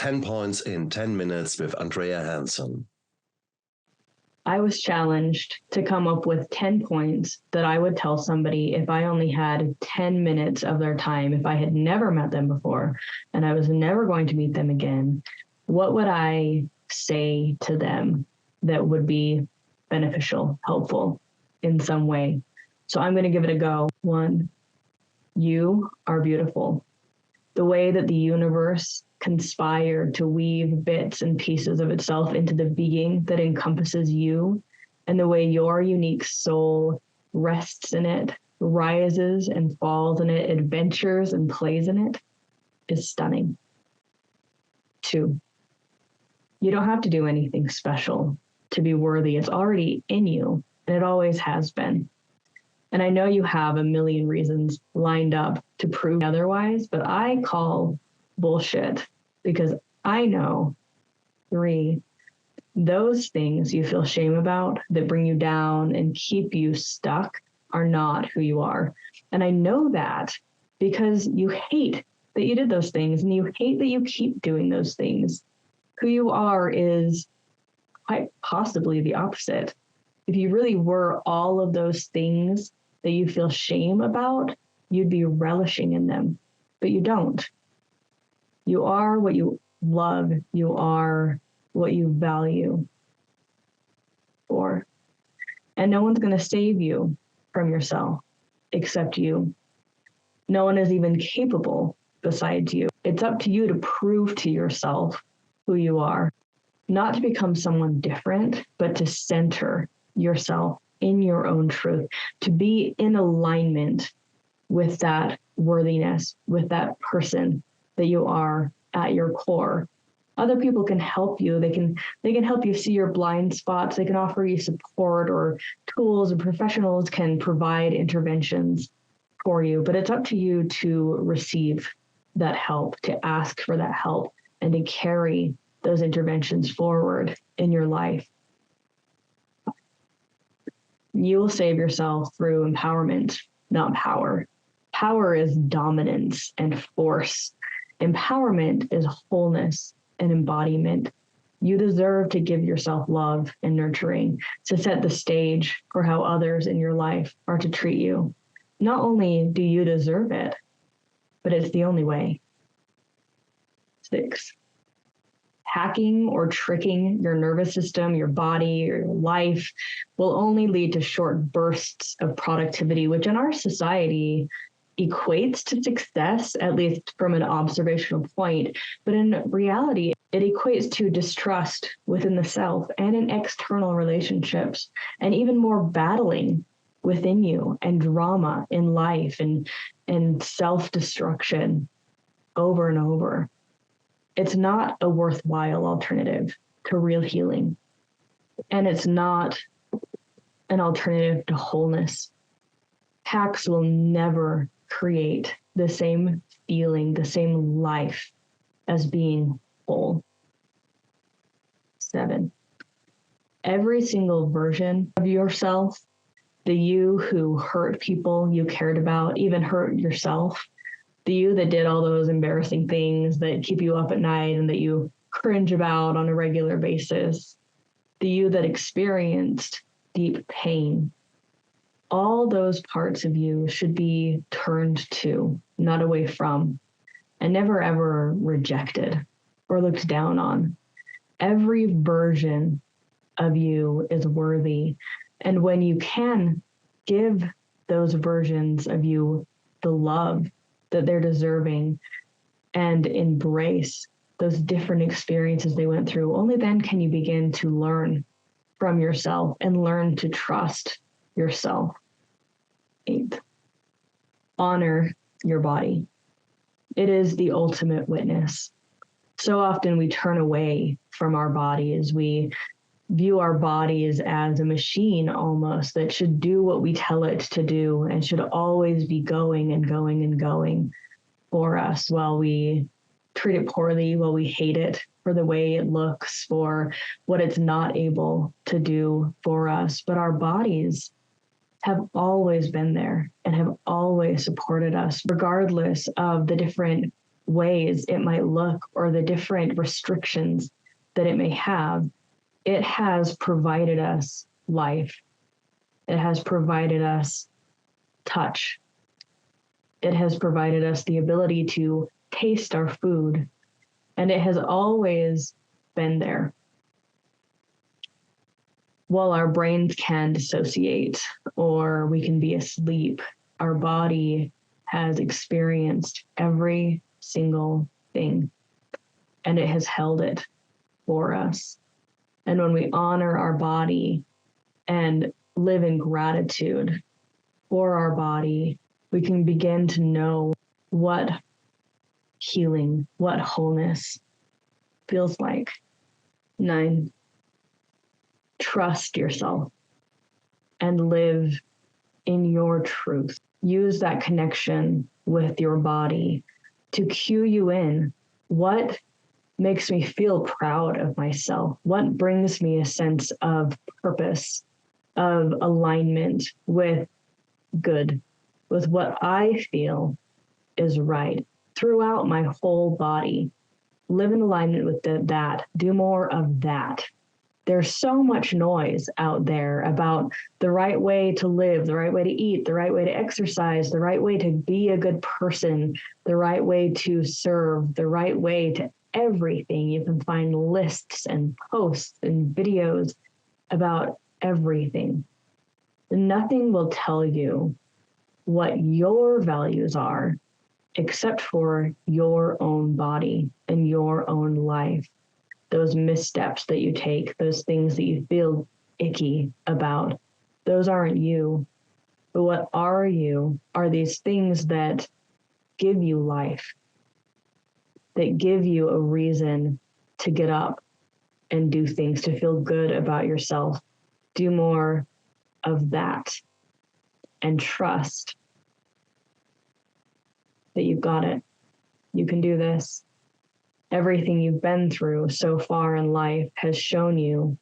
10 points in 10 minutes with Andrea Hanson. I was challenged to come up with 10 points that I would tell somebody if I only had 10 minutes of their time, if I had never met them before and I was never going to meet them again. What would I say to them that would be beneficial, helpful in some way? So I'm going to give it a go. 1, you are beautiful. The way that the universe conspired to weave bits and pieces of itself into the being that encompasses you, and the way your unique soul rests in it, rises and falls in it, adventures and plays in it, is stunning. 2, you don't have to do anything special to be worthy. It's already in you, and it always has been. And I know you have a million reasons lined up to prove otherwise, but I call bullshit because I know 3, those things you feel shame about that bring you down and keep you stuck are not who you are. And I know that because you hate that you did those things and you hate that you keep doing those things. Who you are is quite possibly the opposite. If you really were all of those things that you feel shame about, you'd be relishing in them, but you don't. You are what you love. You are what you value for. And no one's going to save you from yourself except you. No one is even capable besides you. It's up to you to prove to yourself who you are, not to become someone different, but to center yourself in your own truth, to be in alignment with that worthiness, with that person that you are at your core. Other people can help you. They can help you see your blind spots. They can offer you support or tools, and professionals can provide interventions for you. But it's up to you to receive that help, to ask for that help, and to carry those interventions forward in your life. You will save yourself through empowerment, not power. Power is dominance and force. Empowerment is wholeness and embodiment. You deserve to give yourself love and nurturing, to set the stage for how others in your life are to treat you. Not only do you deserve it, but it's the only way. 6, hacking or tricking your nervous system, your body, or your life will only lead to short bursts of productivity, which in our society equates to success, at least from an observational point. But in reality, it equates to distrust within the self and in external relationships, and even more battling within you, and drama in life, and self-destruction over and over. It's not a worthwhile alternative to real healing. And it's not an alternative to wholeness. Hacks will never create the same feeling, the same life as being whole. 7, every single version of yourself, the you who hurt people you cared about, even hurt yourself, the you that did all those embarrassing things that keep you up at night and that you cringe about on a regular basis, the you that experienced deep pain, all those parts of you should be turned to, not away from, and never ever rejected or looked down on. Every version of you is worthy. And when you can give those versions of you the love that they're deserving and embrace those different experiences they went through, only then can you begin to learn from yourself and learn to trust yourself. 8, honor your body. It is the ultimate witness. So often we turn away from our bodies. We view our bodies as a machine almost that should do what we tell it to do and should always be going and going and going for us, while we treat it poorly, while we hate it for the way it looks, for what it's not able to do for us. But our bodies have always been there and have always supported us, regardless of the different ways it might look or the different restrictions that it may have, it has provided us life. It has provided us touch. It has provided us the ability to taste our food, and it has always been there. While our brains can dissociate or we can be asleep, our body has experienced every single thing, and it has held it for us. And when we honor our body and live in gratitude for our body, we can begin to know what healing, what wholeness feels like. 9, trust yourself and live in your truth. Use that connection with your body to cue you in. What makes me feel proud of myself? What brings me a sense of purpose, of alignment with good, with what I feel is right throughout my whole body? Live in alignment with that. Do more of that. There's so much noise out there about the right way to live, the right way to eat, the right way to exercise, the right way to be a good person, the right way to serve, the right way to everything. You can find lists and posts and videos about everything. Nothing will tell you what your values are except for your own body and your own life. Those missteps that you take, those things that you feel icky about, those aren't you. But what are you are these things that give you life, that give you a reason to get up and do things, to feel good about yourself. Do more of that and trust that you've got it. You can do this. Everything you've been through so far in life has shown you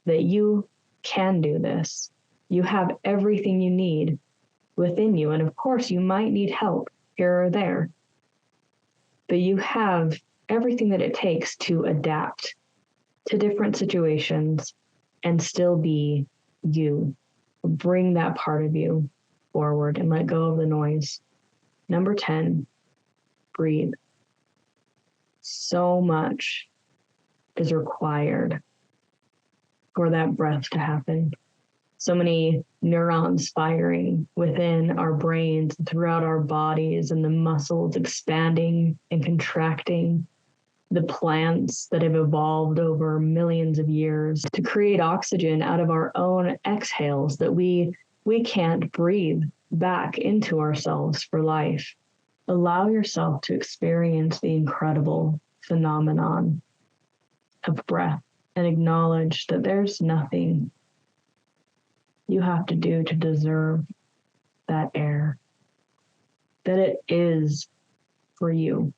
that you can do this. You have everything you need within you. And of course, you might need help here or there, but you have everything that it takes to adapt to different situations and still be you. Bring that part of you forward and let go of the noise. Number 10, breathe. So much is required for that breath to happen. So many neurons firing within our brains, throughout our bodies, and the muscles expanding and contracting. The plants that have evolved over millions of years to create oxygen out of our own exhales that we can't breathe back into ourselves for life. Allow yourself to experience the incredible phenomenon of breath and acknowledge that there's nothing you have to do to deserve that air, that it is for you,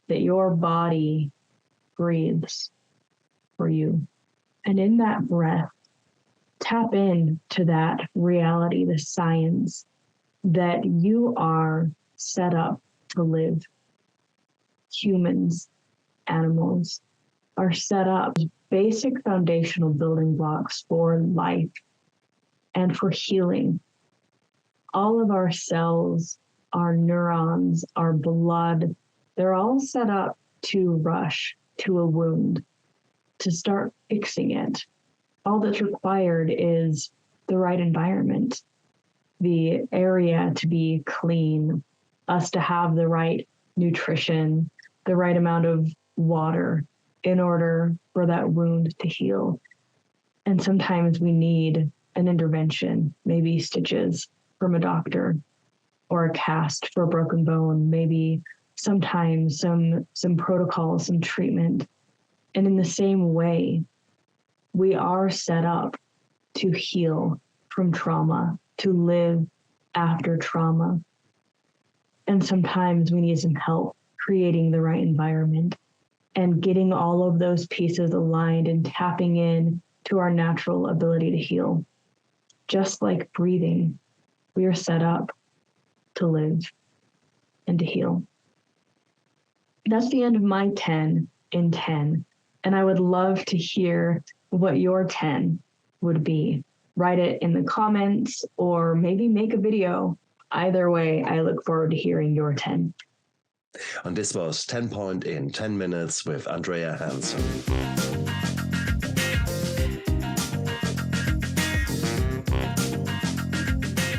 that your body breathes for you. And in that breath, tap into that reality, the science that you are set up to live. Humans, animals are set up as basic foundational building blocks for life and for healing. All of our cells, our neurons, our blood, they're all set up to rush to a wound, to start fixing it. All that's required is the right environment, the area to be clean, us to have the right nutrition, the right amount of water in order for that wound to heal. And sometimes we need an intervention, maybe stitches from a doctor or a cast for a broken bone, maybe sometimes some protocols, some treatment. And in the same way, we are set up to heal from trauma, to live after trauma. And sometimes we need some help creating the right environment and getting all of those pieces aligned and tapping in to our natural ability to heal. Just like breathing, we are set up to live and to heal. That's the end of my 10 in 10. And I would love to hear what your 10 would be. Write it in the comments or maybe make a video. Either way, I look forward to hearing your 10. And this was 10 Point in 10 Minutes with Andrea Hanson.